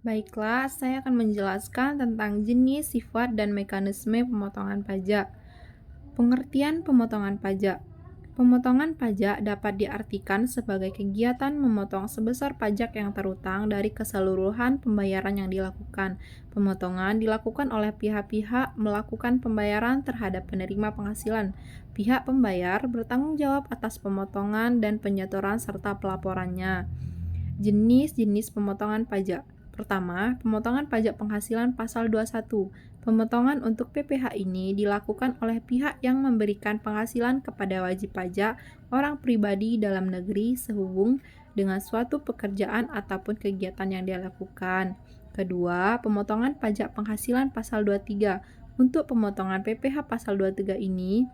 Baiklah, saya akan menjelaskan tentang jenis, sifat, dan mekanisme pemotongan pajak. Pengertian pemotongan pajak. Pemotongan pajak dapat diartikan sebagai kegiatan memotong sebesar pajak yang terutang dari keseluruhan pembayaran yang dilakukan. Pemotongan dilakukan oleh pihak-pihak melakukan pembayaran terhadap penerima penghasilan. Pihak pembayar bertanggung jawab atas pemotongan dan penyetoran serta pelaporannya. Jenis-jenis pemotongan pajak. Pertama, pemotongan pajak penghasilan pasal 21. Pemotongan untuk PPh ini dilakukan oleh pihak yang memberikan penghasilan kepada wajib pajak orang pribadi dalam negeri sehubung dengan suatu pekerjaan ataupun kegiatan yang dia lakukan. Kedua, pemotongan pajak penghasilan pasal 23. Untuk pemotongan PPh pasal 23 ini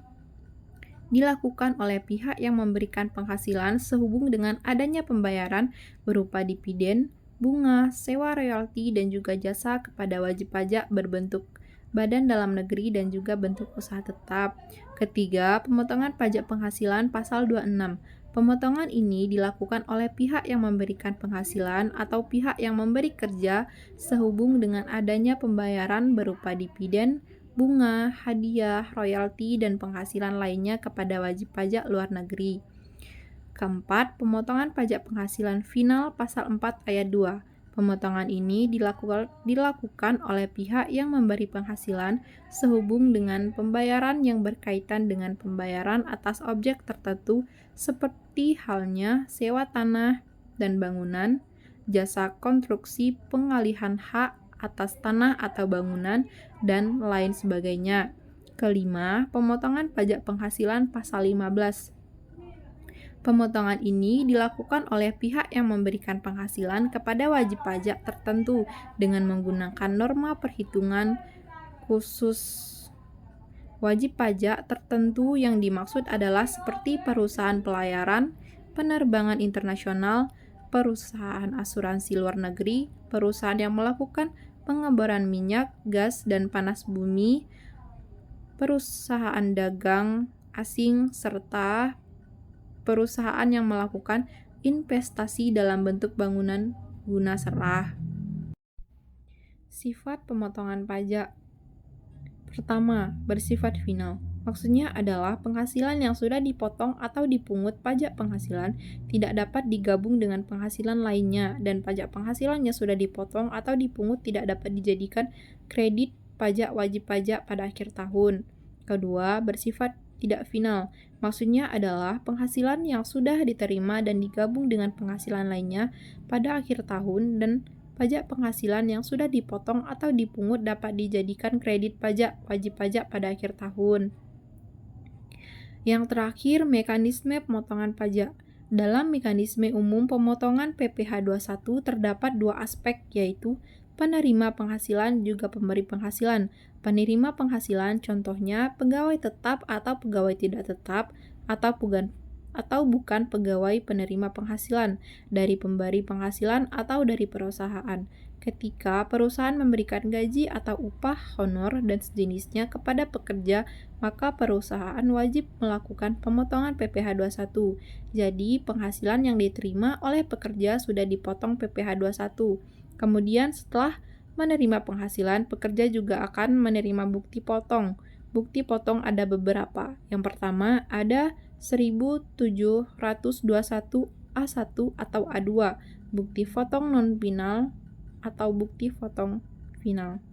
dilakukan oleh pihak yang memberikan penghasilan sehubung dengan adanya pembayaran berupa dividen, bunga, sewa royalti, dan juga jasa kepada wajib pajak berbentuk badan dalam negeri dan juga bentuk usaha tetap. Ketiga, pemotongan pajak penghasilan pasal 26. Pemotongan ini dilakukan oleh pihak yang memberikan penghasilan atau pihak yang memberi kerja sehubung dengan adanya pembayaran berupa dividen, bunga, hadiah, royalti, dan penghasilan lainnya kepada wajib pajak luar negeri. Keempat, pemotongan pajak penghasilan final pasal 4 ayat 2. Pemotongan ini dilakukan oleh pihak yang memberi penghasilan sehubung dengan pembayaran yang berkaitan dengan pembayaran atas objek tertentu seperti halnya sewa tanah dan bangunan, jasa konstruksi pengalihan hak atas tanah atau bangunan, dan lain sebagainya. Kelima, pemotongan pajak penghasilan pasal 15. Pemotongan ini dilakukan oleh pihak yang memberikan penghasilan kepada wajib pajak tertentu dengan menggunakan norma perhitungan khusus. Wajib pajak tertentu yang dimaksud adalah seperti perusahaan pelayaran, penerbangan internasional, perusahaan asuransi luar negeri, perusahaan yang melakukan pengeboran minyak, gas, dan panas bumi, perusahaan dagang asing, serta perusahaan yang melakukan investasi dalam bentuk bangunan guna serah. Sifat pemotongan pajak. Pertama, bersifat final. Maksudnya adalah penghasilan yang sudah dipotong atau dipungut pajak penghasilan tidak dapat digabung dengan penghasilan lainnya, dan pajak penghasilan yang sudah dipotong atau dipungut tidak dapat dijadikan kredit pajak wajib pajak pada akhir tahun. Kedua, bersifat tidak final. Maksudnya adalah penghasilan yang sudah diterima dan digabung dengan penghasilan lainnya pada akhir tahun, dan pajak penghasilan yang sudah dipotong atau dipungut dapat dijadikan kredit pajak wajib pajak pada akhir tahun. Yang terakhir, mekanisme pemotongan pajak. Dalam mekanisme umum pemotongan PPh 21 terdapat dua aspek, yaitu penerima penghasilan juga pemberi penghasilan. Penerima penghasilan contohnya pegawai tetap atau pegawai tidak tetap atau bukan pegawai penerima penghasilan dari pemberi penghasilan atau dari perusahaan. Ketika perusahaan memberikan gaji atau upah, honor, dan sejenisnya kepada pekerja, maka perusahaan wajib melakukan pemotongan PPh 21. Jadi, penghasilan yang diterima oleh pekerja sudah dipotong PPh 21. Kemudian setelah menerima penghasilan, pekerja juga akan menerima bukti potong. Bukti potong ada beberapa. Yang pertama ada 1721 A1 atau A2, bukti potong non-final atau bukti potong final.